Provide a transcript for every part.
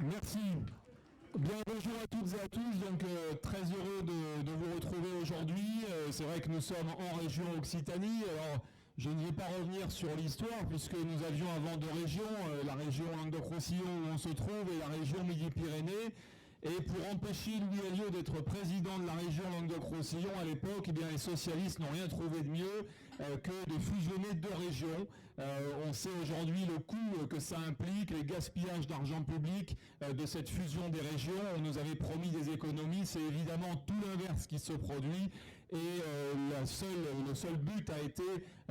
Merci. Bien, bonjour à toutes et à tous. Donc, très heureux de vous retrouver aujourd'hui. C'est vrai que nous sommes en région Occitanie. Alors, je ne vais pas revenir sur l'histoire puisque nous avions avant deux régions, la région Languedoc-Roussillon où on se trouve et la région Midi-Pyrénées. Et pour empêcher Louis Alliot d'être président de la région Languedoc-Roussillon à l'époque, eh bien, les socialistes n'ont rien trouvé de mieux que de fusionner deux régions. On sait aujourd'hui le coût que ça implique, les gaspillages d'argent public de cette fusion des régions. On nous avait promis des économies, c'est évidemment tout l'inverse qui se produit. Et le seul but a été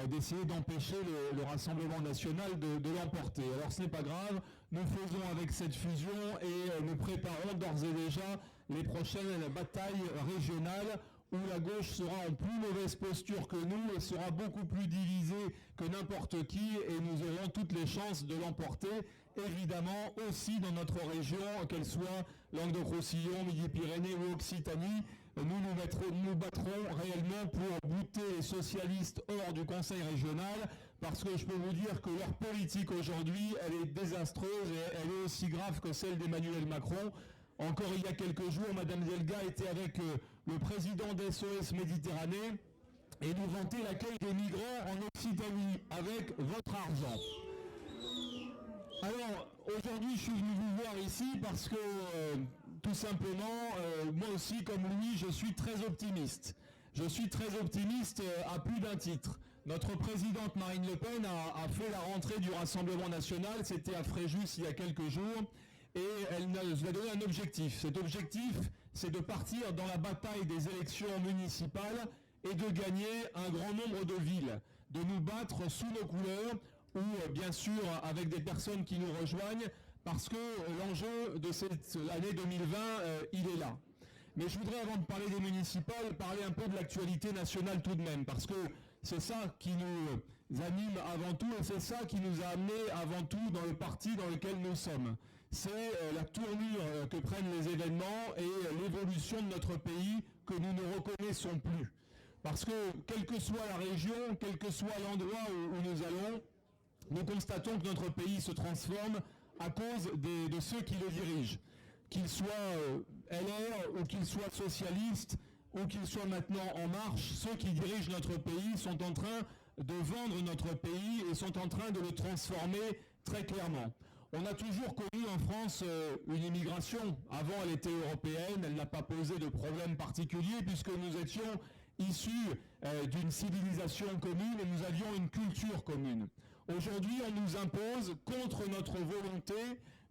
d'essayer d'empêcher le Rassemblement national de l'emporter. Alors ce n'est pas grave, nous faisons avec cette fusion et nous préparons d'ores et déjà les prochaines batailles régionales où la gauche sera en plus mauvaise posture que nous et sera beaucoup plus divisée que n'importe qui et nous aurons toutes les chances de l'emporter, évidemment aussi dans notre région, qu'elle soit Languedoc-Roussillon, Midi-Pyrénées ou Occitanie. Nous battrons réellement pour bouter les socialistes hors du Conseil régional parce que je peux vous dire que leur politique aujourd'hui, elle est désastreuse et elle est aussi grave que celle d'Emmanuel Macron. Encore il y a quelques jours, Madame Delga était avec le président d'SOS Méditerranée et nous vantait l'accueil des migrants en Occitanie avec votre argent. Alors, aujourd'hui, je suis venu vous voir ici parce que, tout simplement, moi aussi, comme lui, je suis très optimiste. Je suis très optimiste à plus d'un titre. Notre présidente Marine Le Pen a fait la rentrée du Rassemblement national, c'était à Fréjus il y a quelques jours, et elle nous a donné un objectif. Cet objectif, c'est de partir dans la bataille des élections municipales et de gagner un grand nombre de villes, de nous battre sous nos couleurs, ou bien sûr avec des personnes qui nous rejoignent, parce que l'enjeu de cette année 2020, il est là. Mais je voudrais, avant de parler des municipales, parler un peu de l'actualité nationale tout de même, parce que c'est ça qui nous anime avant tout, et c'est ça qui nous a amenés avant tout dans le parti dans lequel nous sommes. C'est la tournure que prennent les événements et l'évolution de notre pays que nous ne reconnaissons plus. Parce que, quelle que soit la région, quel que soit l'endroit où nous allons, nous constatons que notre pays se transforme à cause de ceux qui le dirigent. Qu'ils soient LR ou qu'ils soient socialistes ou qu'ils soient maintenant En Marche, ceux qui dirigent notre pays sont en train de vendre notre pays et sont en train de le transformer très clairement. On a toujours connu en France une immigration. Avant, elle était européenne, elle n'a pas posé de problème particulier puisque nous étions issus d'une civilisation commune et nous avions une culture commune. Aujourd'hui, on nous impose, contre notre volonté,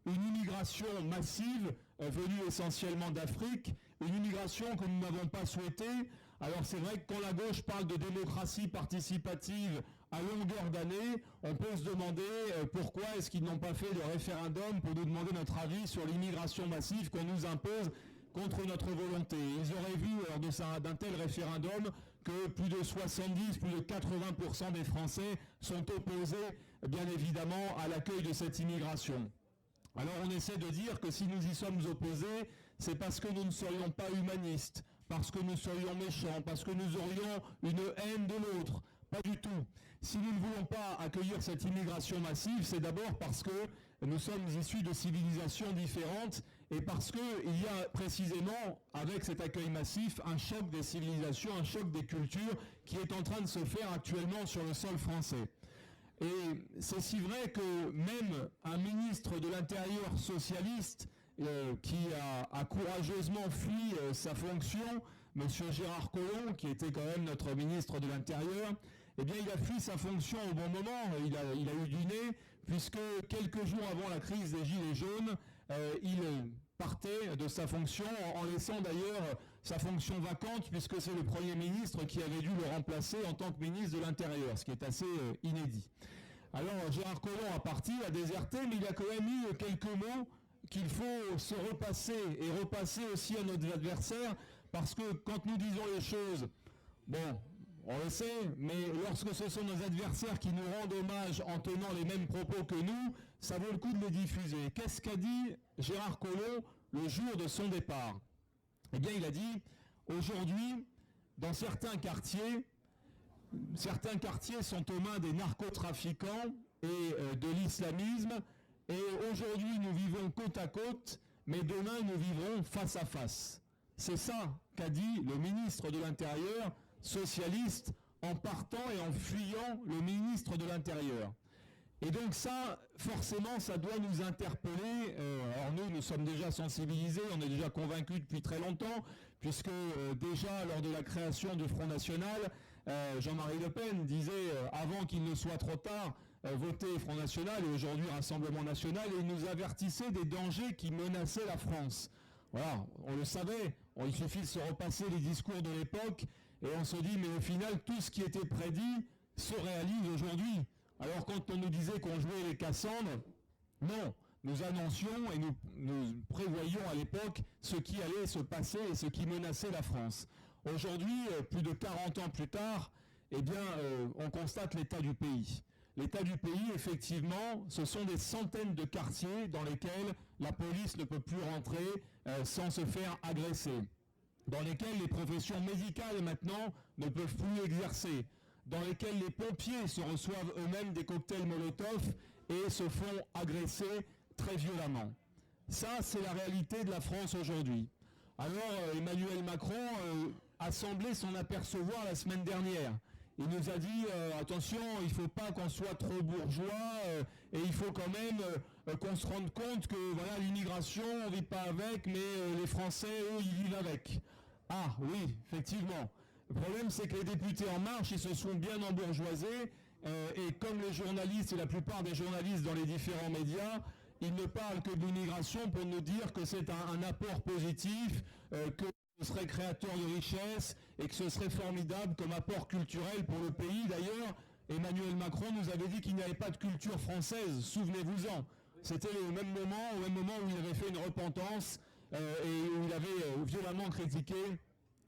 une immigration massive venue essentiellement d'Afrique, une immigration que nous n'avons pas souhaitée. Alors c'est vrai que quand la gauche parle de démocratie participative à longueur d'année, on peut se demander pourquoi est-ce qu'ils n'ont pas fait de référendum pour nous demander notre avis sur l'immigration massive qu'on nous impose contre notre volonté. Ils auraient vu lors d'un tel référendum que plus de 70, plus de 80% des Français sont opposés, bien évidemment, à l'accueil de cette immigration. Alors on essaie de dire que si nous y sommes opposés, c'est parce que nous ne serions pas humanistes, parce que nous serions méchants, parce que nous aurions une haine de l'autre. Pas du tout. Si nous ne voulons pas accueillir cette immigration massive, c'est d'abord parce que nous sommes issus de civilisations différentes et parce qu'il y a précisément, avec cet accueil massif, un choc des civilisations, un choc des cultures qui est en train de se faire actuellement sur le sol français. Et c'est si vrai que même un ministre de l'Intérieur socialiste qui a courageusement fui sa fonction, M. Gérard Collomb, qui était quand même notre ministre de l'Intérieur, eh bien il a fui sa fonction au bon moment, il a eu du nez, puisque quelques jours avant la crise des Gilets jaunes, il partait de sa fonction, en laissant d'ailleurs sa fonction vacante, puisque c'est le Premier ministre qui avait dû le remplacer en tant que ministre de l'Intérieur, ce qui est assez inédit. Alors Gérard Collomb a parti, a déserté, mais il a quand même eu quelques mots qu'il faut se repasser et repasser aussi à nos adversaires, parce que quand nous disons les choses, bon, on le sait, mais lorsque ce sont nos adversaires qui nous rendent hommage en tenant les mêmes propos que nous, ça vaut le coup de les diffuser. Qu'est-ce qu'a dit Gérard Collomb le jour de son départ? Eh bien, il a dit, aujourd'hui, dans certains quartiers sont aux mains des narcotrafiquants et de l'islamisme, Et aujourd'hui, nous vivons côte à côte, mais demain, nous vivrons face à face. C'est ça qu'a dit le ministre de l'Intérieur, socialiste, en partant et en fuyant le ministre de l'Intérieur. Et donc ça, forcément, ça doit nous interpeller. Alors nous sommes déjà sensibilisés, on est déjà convaincus depuis très longtemps, puisque déjà lors de la création du Front National, Jean-Marie Le Pen disait, avant qu'il ne soit trop tard, votez Front National et aujourd'hui Rassemblement National, et il nous avertissait des dangers qui menaçaient la France. Voilà, on le savait, il suffit de se repasser les discours de l'époque, et on se dit, mais au final, tout ce qui était prédit se réalise aujourd'hui. Alors quand on nous disait qu'on jouait les Cassandres, non, nous annoncions et nous prévoyions à l'époque ce qui allait se passer et ce qui menaçait la France. Aujourd'hui, plus de 40 ans plus tard, eh bien, on constate l'état du pays. L'état du pays, effectivement, ce sont des centaines de quartiers dans lesquels la police ne peut plus rentrer sans se faire agresser, dans lesquels les professions médicales maintenant ne peuvent plus exercer, dans lesquels les pompiers se reçoivent eux-mêmes des cocktails Molotov et se font agresser très violemment. Ça, c'est la réalité de la France aujourd'hui. Alors, Emmanuel Macron a semblé s'en apercevoir la semaine dernière. Il nous a dit, attention, il ne faut pas qu'on soit trop bourgeois et il faut quand même qu'on se rende compte que voilà, l'immigration, on ne vit pas avec, mais les Français, eux, ils vivent avec. Ah oui, effectivement. Le problème, c'est que les députés En Marche, ils se sont bien embourgeoisés et comme les journalistes et la plupart des journalistes dans les différents médias, ils ne parlent que de l'immigration pour nous dire que c'est un apport positif, que ce serait créateur de richesse et que ce serait formidable comme apport culturel pour le pays. D'ailleurs, Emmanuel Macron nous avait dit qu'il n'y avait pas de culture française, souvenez-vous-en. C'était au même moment où il avait fait une repentance et où il avait violemment critiqué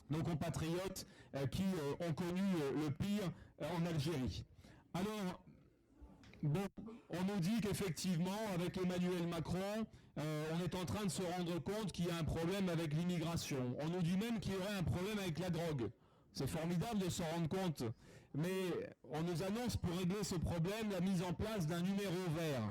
nos compatriotes qui ont connu le pire en Algérie. Alors, bon, on nous dit qu'effectivement, avec Emmanuel Macron, on est en train de se rendre compte qu'il y a un problème avec l'immigration. On nous dit même qu'il y aurait un problème avec la drogue. C'est formidable de s'en rendre compte. Mais on nous annonce pour régler ce problème la mise en place d'un numéro vert.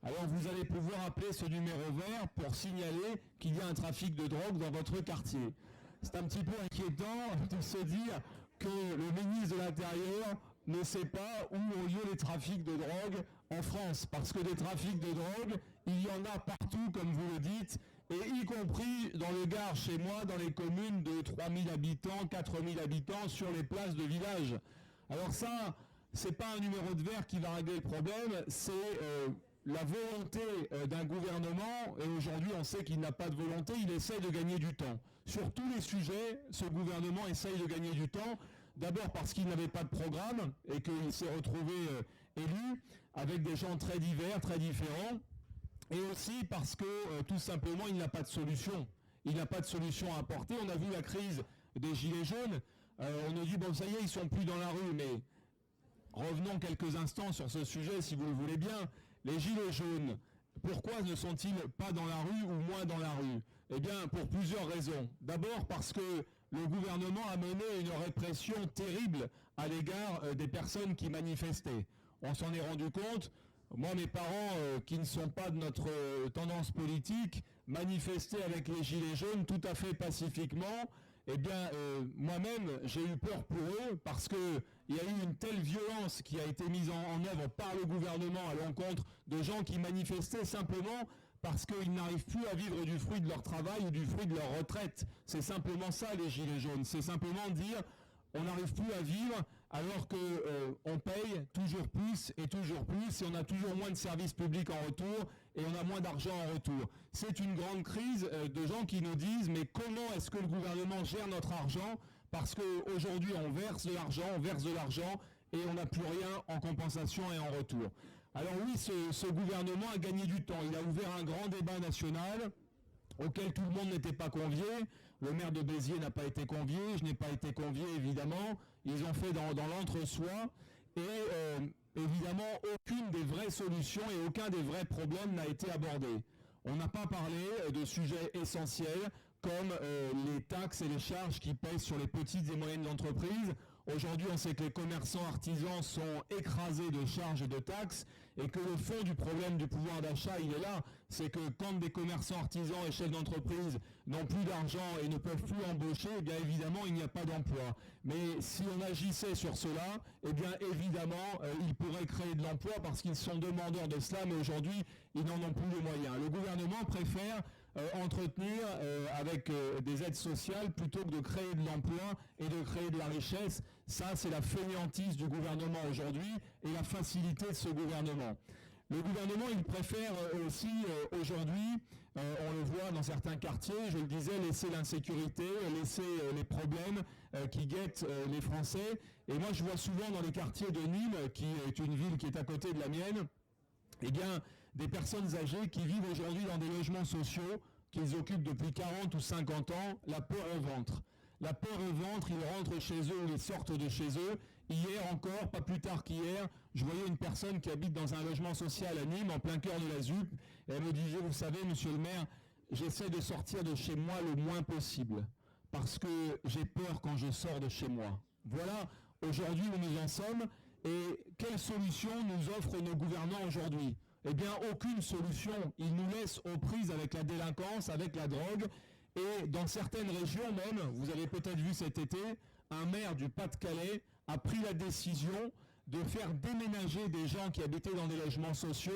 Alors vous allez pouvoir appeler ce numéro vert pour signaler qu'il y a un trafic de drogue dans votre quartier. C'est un petit peu inquiétant de se dire que le ministre de l'Intérieur ne sait pas où ont lieu les trafics de drogue en France. Parce que des trafics de drogue, il y en a partout, comme vous le dites, et y compris dans le Gard, chez moi, dans les communes de 3000 habitants, 4000 habitants, sur les places de village. Alors ça, c'est pas un numéro de vert qui va régler le problème, c'est la volonté d'un gouvernement, et aujourd'hui on sait qu'il n'a pas de volonté, il essaie de gagner du temps. Sur tous les sujets, ce gouvernement essaye de gagner du temps, d'abord parce qu'il n'avait pas de programme et qu'il s'est retrouvé élu avec des gens très divers, très différents, et aussi parce que tout simplement il n'a pas de solution. Il n'a pas de solution à apporter. On a vu la crise des Gilets jaunes, on nous dit bon ça y est, ils sont plus dans la rue, mais revenons quelques instants sur ce sujet si vous le voulez bien. Les Gilets jaunes, pourquoi ne sont-ils pas dans la rue ou moins dans la rue? Eh bien, pour plusieurs raisons. D'abord parce que le gouvernement a mené une répression terrible à l'égard des personnes qui manifestaient. On s'en est rendu compte. Moi, mes parents, qui ne sont pas de notre tendance politique, manifestaient avec les Gilets jaunes tout à fait pacifiquement. Eh bien, moi-même, j'ai eu peur pour eux parce qu'il y a eu une telle violence qui a été mise en œuvre par le gouvernement à l'encontre de gens qui manifestaient simplement parce qu'ils n'arrivent plus à vivre du fruit de leur travail ou du fruit de leur retraite. C'est simplement ça, les Gilets jaunes. C'est simplement dire on n'arrive plus à vivre alors qu'on paye toujours plus et on a toujours moins de services publics en retour et on a moins d'argent en retour. C'est une grande crise de gens qui nous disent mais comment est-ce que le gouvernement gère notre argent? Parce qu'aujourd'hui on verse de l'argent et on n'a plus rien en compensation et en retour. Alors oui, ce gouvernement a gagné du temps. Il a ouvert un grand débat national auquel tout le monde n'était pas convié. Le maire de Béziers n'a pas été convié, je n'ai pas été convié évidemment. Ils ont fait dans l'entre-soi et évidemment aucune des vraies solutions et aucun des vrais problèmes n'a été abordé. On n'a pas parlé de sujets essentiels comme les taxes et les charges qui pèsent sur les petites et moyennes entreprises. Aujourd'hui, on sait que les commerçants artisans sont écrasés de charges et de taxes et que le fond du problème du pouvoir d'achat, il est là. C'est que quand des commerçants, artisans et chefs d'entreprise n'ont plus d'argent et ne peuvent plus embaucher, eh bien évidemment, il n'y a pas d'emploi. Mais si on agissait sur cela, eh bien évidemment, ils pourraient créer de l'emploi parce qu'ils sont demandeurs de cela, mais aujourd'hui, ils n'en ont plus les moyens. Le gouvernement préfère entretenir avec des aides sociales plutôt que de créer de l'emploi et de créer de la richesse. Ça, c'est la fainéantise du gouvernement aujourd'hui et la facilité de ce gouvernement. Le gouvernement, il préfère aussi aujourd'hui, on le voit dans certains quartiers, je le disais, laisser l'insécurité, laisser les problèmes qui guettent les Français. Et moi, je vois souvent dans les quartiers de Nîmes, qui est une ville qui est à côté de la mienne, eh bien, des personnes âgées qui vivent aujourd'hui dans des logements sociaux qu'ils occupent depuis 40 ou 50 ans, la peur au ventre. La peur au ventre, ils rentrent chez eux ou ils sortent de chez eux. Hier encore, pas plus tard qu'hier, je voyais une personne qui habite dans un logement social à Nîmes, en plein cœur de la ZUP, et elle me disait, vous savez, monsieur le maire, j'essaie de sortir de chez moi le moins possible, parce que j'ai peur quand je sors de chez moi. Voilà aujourd'hui où nous en sommes, et quelle solution nous offrent nos gouvernants aujourd'hui ? Eh bien, aucune solution. Ils nous laissent aux prises avec la délinquance, avec la drogue. Et dans certaines régions même, vous avez peut-être vu cet été, un maire du Pas-de-Calais a pris la décision de faire déménager des gens qui habitaient dans des logements sociaux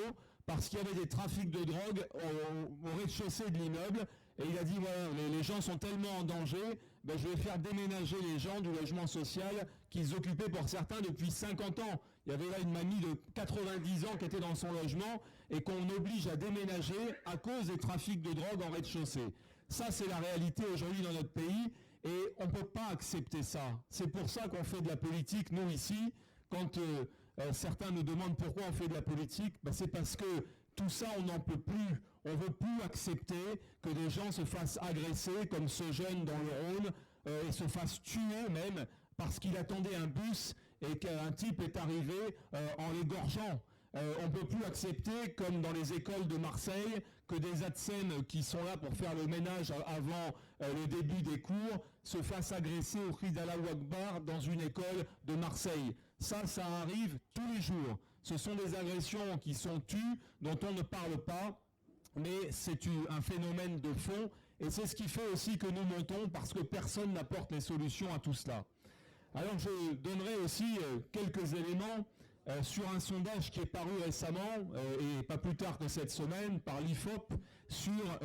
parce qu'il y avait des trafics de drogue au rez-de-chaussée de l'immeuble. Et il a dit, voilà, les gens sont tellement en danger, ben, je vais faire déménager les gens du logement social qu'ils occupaient pour certains depuis 50 ans. Il y avait là une mamie de 90 ans qui était dans son logement et qu'on oblige à déménager à cause des trafics de drogue en rez-de-chaussée. Ça, c'est la réalité aujourd'hui dans notre pays et on ne peut pas accepter ça. C'est pour ça qu'on fait de la politique, nous ici. Quand certains nous demandent pourquoi on fait de la politique, ben, c'est parce que tout ça, on n'en peut plus. On ne veut plus accepter que des gens se fassent agresser, comme ce jeune dans le Rhône, et se fassent tuer même, parce qu'il attendait un bus et qu'un type est arrivé en l'égorgeant. On ne peut plus accepter, comme dans les écoles de Marseille, que des ATSEM qui sont là pour faire le ménage avant le début des cours se fassent agresser au cri d'Allahu Akbar dans une école de Marseille. Ça arrive tous les jours. Ce sont des agressions qui sont tues, dont on ne parle pas, mais c'est un phénomène de fond, et c'est ce qui fait aussi que nous montons, parce que personne n'apporte les solutions à tout cela. Alors je donnerai aussi quelques éléments sur un sondage qui est paru récemment, et pas plus tard que cette semaine, par l'IFOP, sur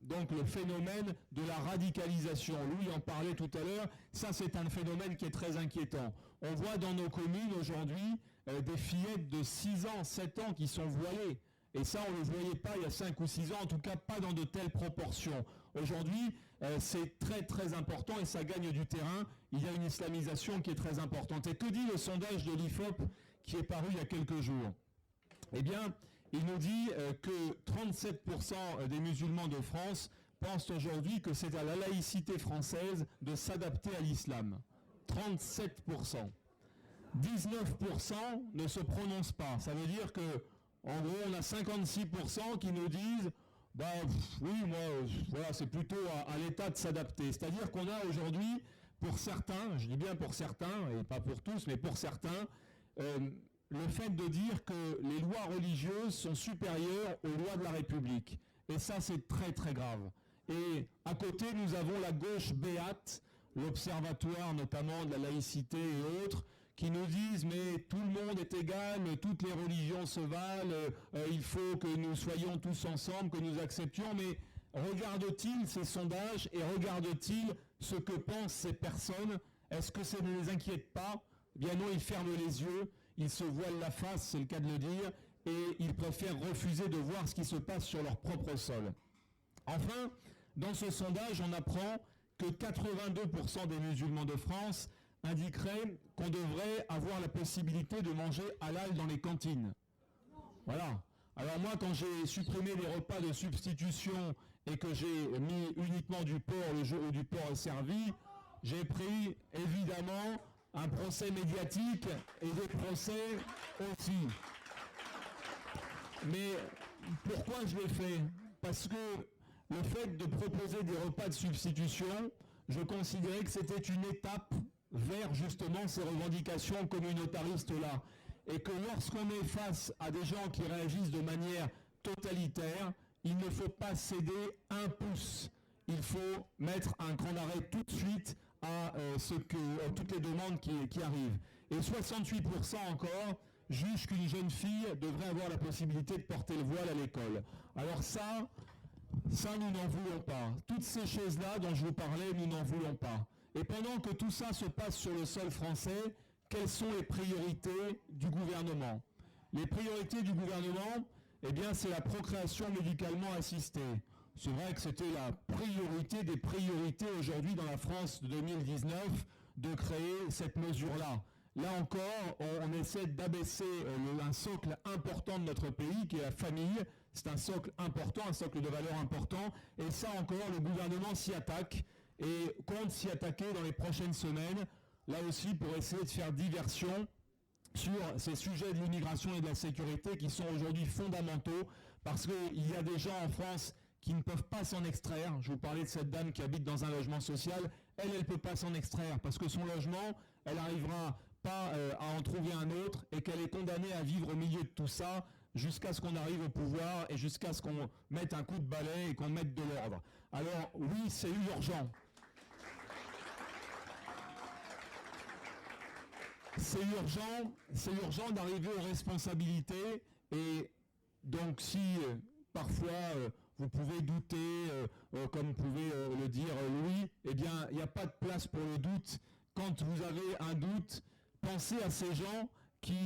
donc le phénomène de la radicalisation. Louis en parlait tout à l'heure, ça c'est un phénomène qui est très inquiétant. On voit dans nos communes aujourd'hui des fillettes de 6 ans, 7 ans qui sont voilées. Et ça, on ne le voyait pas il y a 5 ou 6 ans, en tout cas pas dans de telles proportions. Aujourd'hui, c'est très très important et ça gagne du terrain. Il y a une islamisation qui est très importante. Et que dit le sondage de l'IFOP qui est paru il y a quelques jours ? Eh bien, il nous dit que 37% des musulmans de France pensent aujourd'hui que c'est à la laïcité française de s'adapter à l'islam. 37%. 19% ne se prononcent pas. Ça veut dire que, en gros, on a 56% qui nous disent oui, moi, voilà, c'est plutôt à l'État de s'adapter. C'est-à-dire qu'on a aujourd'hui, pour certains, je dis bien pour certains, et pas pour tous, mais pour certains, le fait de dire que les lois religieuses sont supérieures aux lois de la République. Et ça, c'est très très grave. Et à côté, nous avons la gauche béate, l'Observatoire notamment de la laïcité et autres, qui nous disent mais tout le monde est égal, toutes les religions se valent, il faut que nous soyons tous ensemble, que nous acceptions, mais regarde-t-il ces sondages et regarde-t-il ce que pensent ces personnes ? Est-ce que ça ne les inquiète pas ? Eh bien non, ils ferment les yeux, ils se voilent la face, c'est le cas de le dire, et ils préfèrent refuser de voir ce qui se passe sur leur propre sol. Enfin, dans ce sondage, on apprend que 82% des musulmans de France indiquerait qu'on devrait avoir la possibilité de manger halal dans les cantines. Voilà. Alors moi, quand j'ai supprimé les repas de substitution et que j'ai mis uniquement du porc le jour où du porc est servi, j'ai pris évidemment un procès médiatique et des procès aussi. Mais pourquoi je l'ai fait ? Parce que le fait de proposer des repas de substitution, je considérais que c'était une étape vers justement ces revendications communautaristes-là. et que lorsqu'on est face à des gens qui réagissent de manière totalitaire, il ne faut pas céder un pouce. Il faut mettre un grand arrêt tout de suite à toutes les demandes qui arrivent. Et 68% encore jugent qu'une jeune fille devrait avoir la possibilité de porter le voile à l'école. Alors ça, nous n'en voulons pas. Toutes ces choses-là dont je vous parlais, nous n'en voulons pas. Et pendant que tout ça se passe sur le sol français, quelles sont les priorités du gouvernement? Les priorités du gouvernement, eh bien, c'est la procréation médicalement assistée. C'est vrai que c'était la priorité des priorités aujourd'hui dans la France de 2019 de créer cette mesure-là. Là encore, on essaie d'abaisser un socle important de notre pays, qui est la famille. C'est un socle important, un socle de valeur important. Et ça encore, le gouvernement s'y attaque et compte s'y attaquer dans les prochaines semaines, là aussi pour essayer de faire diversion sur ces sujets de l'immigration et de la sécurité qui sont aujourd'hui fondamentaux, parce qu'il y a des gens en France qui ne peuvent pas s'en extraire. Je vous parlais de cette dame qui habite dans un logement social. Elle ne peut pas s'en extraire parce que son logement, elle n'arrivera pas à en trouver un autre et qu'elle est condamnée à vivre au milieu de tout ça jusqu'à ce qu'on arrive au pouvoir et jusqu'à ce qu'on mette un coup de balai et qu'on mette de l'ordre. Alors oui, c'est urgent. C'est urgent d'arriver aux responsabilités et donc si parfois vous pouvez douter, comme vous pouvez le dire Louis, eh bien il n'y a pas de place pour le doute. Quand vous avez un doute, pensez à ces gens qui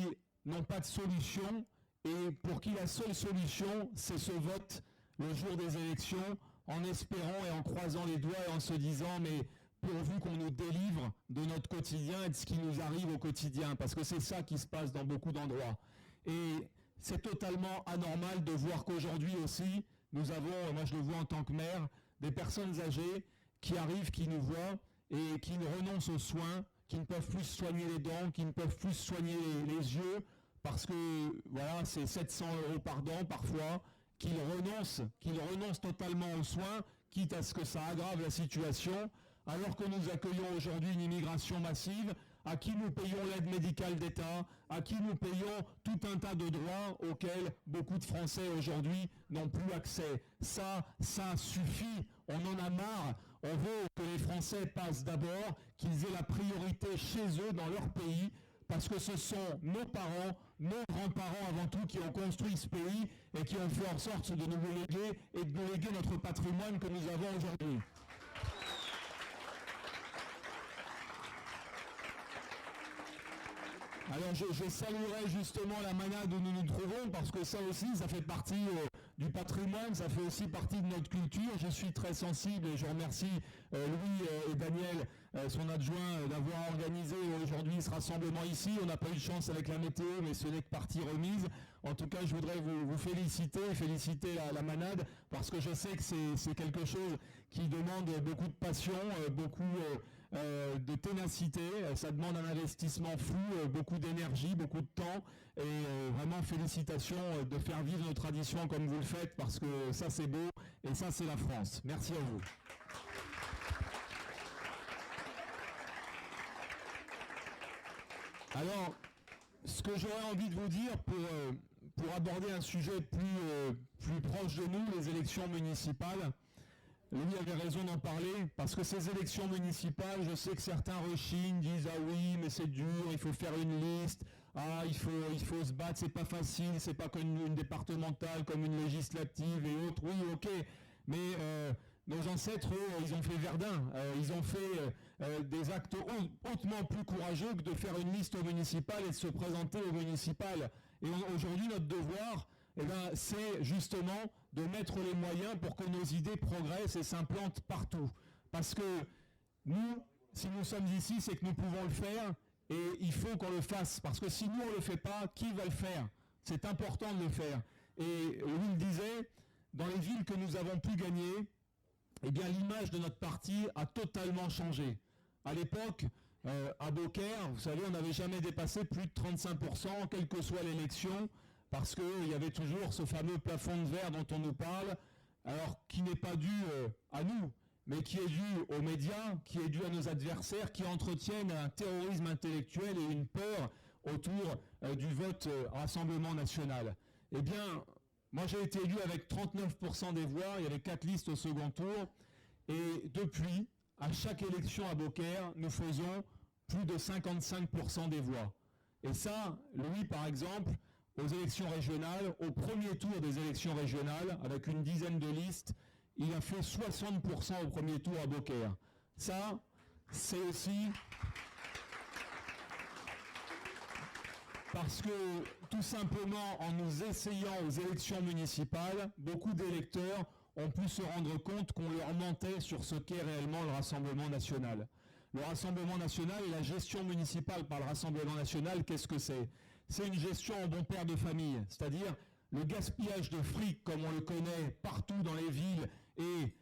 n'ont pas de solution et pour qui la seule solution c'est ce vote le jour des élections en espérant et en croisant les doigts et en se disant mais pourvu qu'on nous délivre de notre quotidien et de ce qui nous arrive au quotidien, parce que c'est ça qui se passe dans beaucoup d'endroits. Et c'est totalement anormal de voir qu'aujourd'hui aussi, nous avons, moi je le vois en tant que maire, des personnes âgées qui arrivent, qui nous voient et qui renoncent aux soins, qui ne peuvent plus soigner les dents, qui ne peuvent plus soigner les yeux, parce que voilà, c'est 700 € par dent parfois, qu'ils renoncent totalement aux soins, quitte à ce que ça aggrave la situation, alors que nous accueillons aujourd'hui une immigration massive, à qui nous payons l'aide médicale d'État, à qui nous payons tout un tas de droits auxquels beaucoup de Français aujourd'hui n'ont plus accès. Ça suffit, on en a marre. On veut que les Français passent d'abord, qu'ils aient la priorité chez eux, dans leur pays, parce que ce sont nos parents, nos grands-parents avant tout qui ont construit ce pays et qui ont fait en sorte de nous léguer et de nous léguer notre patrimoine que nous avons aujourd'hui. Alors je saluerai justement la manade où nous nous trouvons parce que ça aussi, ça fait partie du patrimoine, ça fait aussi partie de notre culture. Je suis très sensible et je remercie Louis et Daniel, son adjoint, d'avoir organisé aujourd'hui ce rassemblement ici. On n'a pas eu de chance avec la météo, mais ce n'est que partie remise. En tout cas, je voudrais vous féliciter la manade, parce que je sais que c'est quelque chose qui demande beaucoup de passion, beaucoup de ténacité. Ça demande un investissement fou, beaucoup d'énergie, beaucoup de temps. Et vraiment, félicitations de faire vivre nos traditions comme vous le faites, parce que ça, c'est beau et ça, c'est la France. Merci à vous. Alors, ce que j'aurais envie de vous dire pour aborder un sujet plus proche de nous, les élections municipales, Louis avait raison d'en parler, parce que ces élections municipales, je sais que certains rechignent, disent « Ah oui, mais c'est dur, il faut faire une liste, ah, il faut se battre, c'est pas facile, c'est pas comme une départementale, comme une législative et autres. » Oui, ok, mais nos ancêtres, eux, ils ont fait Verdun, ils ont fait des actes hautement plus courageux que de faire une liste au municipal et de se présenter au municipal. Et aujourd'hui, notre devoir, c'est justement de mettre les moyens pour que nos idées progressent et s'implantent partout. Parce que nous, si nous sommes ici, c'est que nous pouvons le faire et il faut qu'on le fasse. Parce que si nous, on ne le fait pas, qui va le faire? C'est important de le faire. Et Louis le disait, dans les villes que nous avons pu gagner, eh bien, l'image de notre parti a totalement changé. À l'époque, à Beaucaire, vous savez, on n'avait jamais dépassé plus de 35%, quelle que soit l'élection, parce qu'il y avait toujours ce fameux plafond de verre dont on nous parle, alors qui n'est pas dû à nous, mais qui est dû aux médias, qui est dû à nos adversaires, qui entretiennent un terrorisme intellectuel et une peur autour du vote Rassemblement national. Eh bien, moi j'ai été élu avec 39% des voix, il y avait 4 listes au second tour, et depuis, à chaque élection à Beaucaire, nous faisons plus de 55% des voix. Et ça, Louis par exemple, aux élections régionales, au premier tour des élections régionales, avec une dizaine de listes, il a fait 60% au premier tour à Beaucaire. Ça, c'est aussi parce que, tout simplement, en nous essayant aux élections municipales, beaucoup d'électeurs ont pu se rendre compte qu'on leur mentait sur ce qu'est réellement le Rassemblement national. Le Rassemblement national et la gestion municipale par le Rassemblement national, qu'est-ce que c'est ? C'est une gestion en bon père de famille, c'est-à-dire le gaspillage de fric, comme on le connaît partout dans les villes, est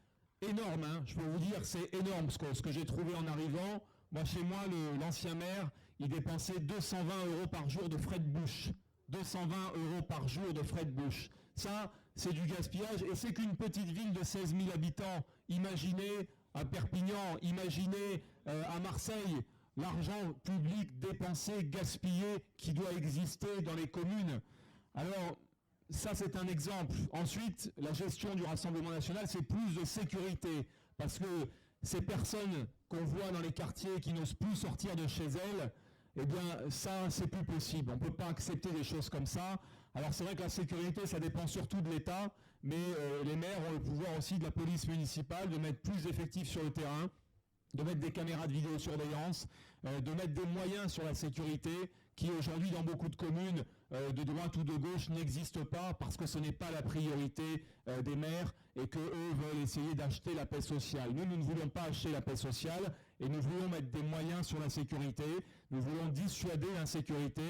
énorme. Hein. Je peux vous dire, c'est énorme ce que j'ai trouvé en arrivant. Moi, chez moi, l'ancien maire, il dépensait 220 € par jour de frais de bouche. 220 € par jour de frais de bouche. Ça, c'est du gaspillage, et c'est qu'une petite ville de 16 000 habitants. Imaginez à Perpignan, imaginez à Marseille, l'argent public dépensé, gaspillé, qui doit exister dans les communes. Alors, ça c'est un exemple. Ensuite, la gestion du Rassemblement national, c'est plus de sécurité, parce que ces personnes qu'on voit dans les quartiers qui n'osent plus sortir de chez elles, eh bien ça c'est plus possible. On ne peut pas accepter des choses comme ça. Alors c'est vrai que la sécurité, ça dépend surtout de l'État, mais les maires ont le pouvoir aussi de la police municipale de mettre plus d'effectifs sur le terrain, de mettre des caméras de vidéosurveillance, de mettre des moyens sur la sécurité qui aujourd'hui dans beaucoup de communes de droite ou de gauche n'existent pas parce que ce n'est pas la priorité des maires et qu'eux veulent essayer d'acheter la paix sociale. Nous ne voulons pas acheter la paix sociale et nous voulons mettre des moyens sur la sécurité, nous voulons dissuader l'insécurité.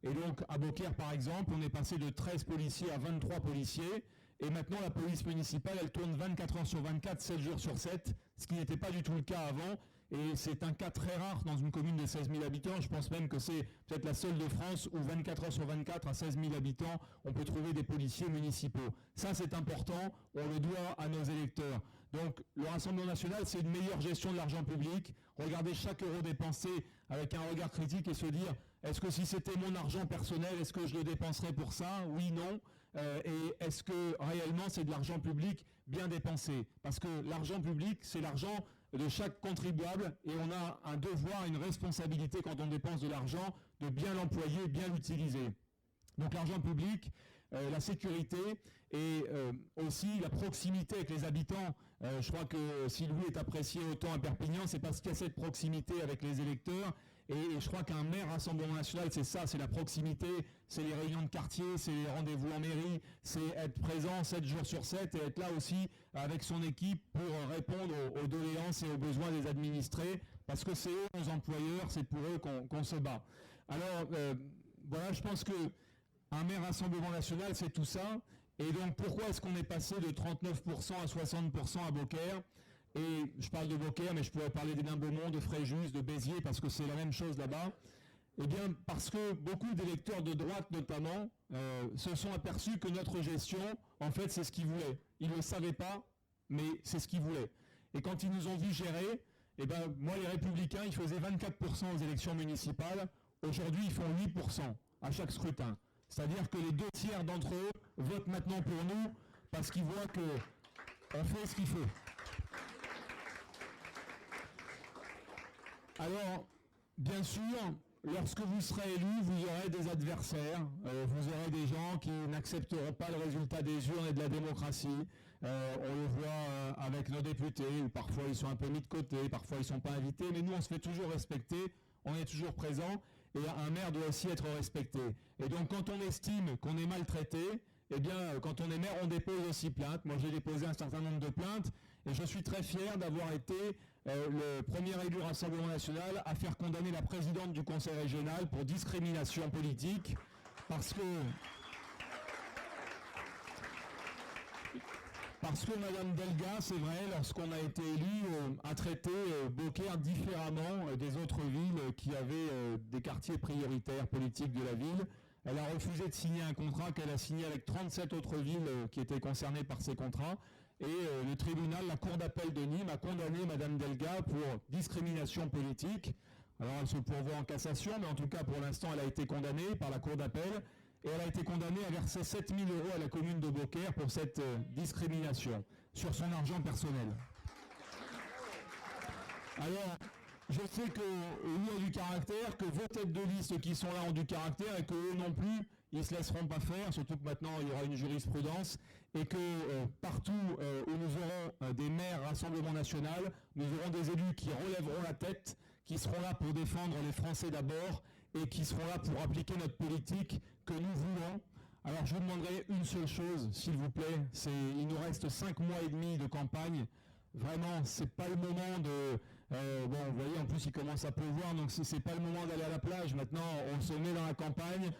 Et donc à Beaucaire par exemple, on est passé de 13 policiers à 23 policiers. Et maintenant, la police municipale, elle tourne 24 heures sur 24, 7 jours sur 7, ce qui n'était pas du tout le cas avant. Et c'est un cas très rare dans une commune de 16 000 habitants. Je pense même que c'est peut-être la seule de France où 24 heures sur 24, à 16 000 habitants, on peut trouver des policiers municipaux. Ça, c'est important, on le doit à nos électeurs. Donc, le Rassemblement national, c'est une meilleure gestion de l'argent public. Regardez chaque euro dépensé avec un regard critique et se dire, est-ce que si c'était mon argent personnel, est-ce que je le dépenserais pour ça ? Oui, non. Et est-ce que réellement c'est de l'argent public bien dépensé ? Parce que l'argent public, c'est l'argent de chaque contribuable et on a un devoir, une responsabilité quand on dépense de l'argent de bien l'employer, bien l'utiliser. Donc l'argent public, la sécurité et aussi la proximité avec les habitants. Je crois que si Louis est apprécié autant à Perpignan, c'est parce qu'il y a cette proximité avec les électeurs. Et je crois qu'un maire Rassemblement national, c'est ça, c'est la proximité, c'est les réunions de quartier, c'est les rendez-vous en mairie, c'est être présent 7 jours sur 7 et être là aussi avec son équipe pour répondre aux doléances et aux besoins des administrés, parce que c'est eux nos employeurs, c'est pour eux qu'on se bat. Alors, voilà, je pense qu'un maire Rassemblement national, c'est tout ça. Et donc, pourquoi est-ce qu'on est passé de 39% à 60% à Beaucaire ? Et je parle de Beaucaire, mais je pourrais parler des Nains-Beaumont, de Fréjus, de Béziers, parce que c'est la même chose là-bas. Eh bien, parce que beaucoup d'électeurs de droite, notamment, se sont aperçus que notre gestion, en fait, c'est ce qu'ils voulaient. Ils ne le savaient pas, mais c'est ce qu'ils voulaient. Et quand ils nous ont vu gérer, eh ben, moi, les Républicains, ils faisaient 24% aux élections municipales. Aujourd'hui, ils font 8% à chaque scrutin. C'est-à-dire que les 2/3 d'entre eux votent maintenant pour nous, parce qu'ils voient qu'on fait ce qu'il faut. Alors, bien sûr, lorsque vous serez élu, vous aurez des adversaires, vous aurez des gens qui n'accepteront pas le résultat des urnes et de la démocratie. On le voit avec nos députés, où parfois ils sont un peu mis de côté, parfois ils ne sont pas invités, mais nous on se fait toujours respecter, on est toujours présent, et un maire doit aussi être respecté. Et donc quand on estime qu'on est maltraité, eh bien, quand on est maire, on dépose aussi plainte. Moi, j'ai déposé un certain nombre de plaintes et je suis très fier d'avoir été le premier élu Rassemblement national à faire condamner la présidente du conseil régional pour discrimination politique parce que Madame Delga, c'est vrai, lorsqu'on a été élu, a traité Beaucaire différemment des autres villes qui avaient des quartiers prioritaires politiques de la ville. Elle a refusé de signer un contrat qu'elle a signé avec 37 autres villes qui étaient concernées par ces contrats. Et le tribunal, la cour d'appel de Nîmes, a condamné Madame Delga pour discrimination politique Alors elle se pourvoit en cassation, mais en tout cas pour l'instant elle a été condamnée par la Cour d'appel et elle a été condamnée à verser 7 000 € à la commune de Beaucaire pour cette discrimination sur son argent personnel. Alors, je sais que lui a du caractère, que vos têtes de liste qui sont là ont du caractère et qu'eux non plus, ils ne se laisseront pas faire, surtout que maintenant il y aura une jurisprudence et que partout où nous aurons des maires Rassemblement National, nous aurons des élus qui relèveront la tête, qui seront là pour défendre les Français d'abord et qui seront là pour appliquer notre politique que nous voulons. Alors je vous demanderai une seule chose, s'il vous plaît, il nous reste 5 mois et demi de campagne. Vraiment, c'est pas le moment de... bon, vous voyez, en plus il commence à pleuvoir, donc c'est pas le moment d'aller à la plage. Maintenant, on se met dans la campagne.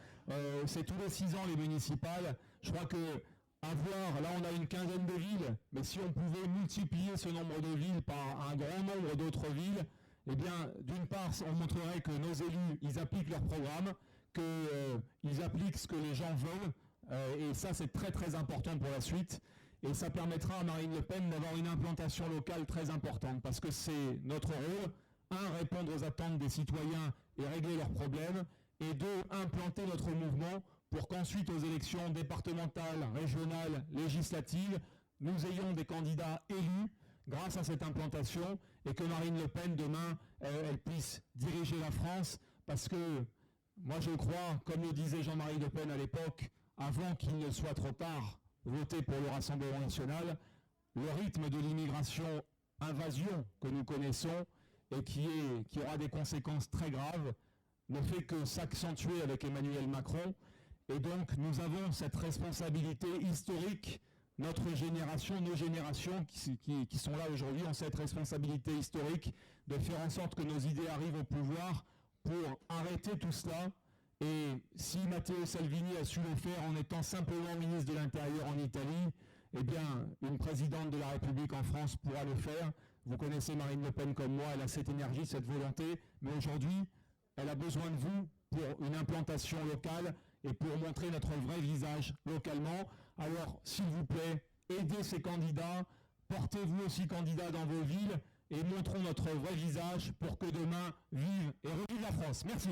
C'est tous les 6 ans les municipales. Je crois que là on a une quinzaine de villes, mais si on pouvait multiplier ce nombre de villes par un grand nombre d'autres villes, eh bien, d'une part, on montrerait que nos élus, ils appliquent leur programme, qu'ils appliquent ce que les gens veulent, et ça c'est très très important pour la suite. Et ça permettra à Marine Le Pen d'avoir une implantation locale très importante, parce que c'est notre rôle, 1, répondre aux attentes des citoyens et régler leurs problèmes, et 2, implanter notre mouvement pour qu'ensuite aux élections départementales, régionales, législatives, nous ayons des candidats élus grâce à cette implantation et que Marine Le Pen demain, elle puisse diriger la France, parce que moi je crois, comme le disait Jean-Marie Le Pen à l'époque, avant qu'il ne soit trop tard, voter pour le Rassemblement National, le rythme de l'immigration invasion que nous connaissons et qui aura des conséquences très graves ne fait que s'accentuer avec Emmanuel Macron. Et donc nous avons cette responsabilité historique, notre génération, nos générations qui sont là aujourd'hui ont cette responsabilité historique de faire en sorte que nos idées arrivent au pouvoir pour arrêter tout cela. Et si Matteo Salvini a su le faire en étant simplement ministre de l'Intérieur en Italie, eh bien, une présidente de la République en France pourra le faire. Vous connaissez Marine Le Pen comme moi, elle a cette énergie, cette volonté, mais aujourd'hui, elle a besoin de vous pour une implantation locale et pour montrer notre vrai visage localement. Alors, s'il vous plaît, aidez ces candidats, portez-vous aussi candidat dans vos villes et montrons notre vrai visage pour que demain vive et revive la France. Merci.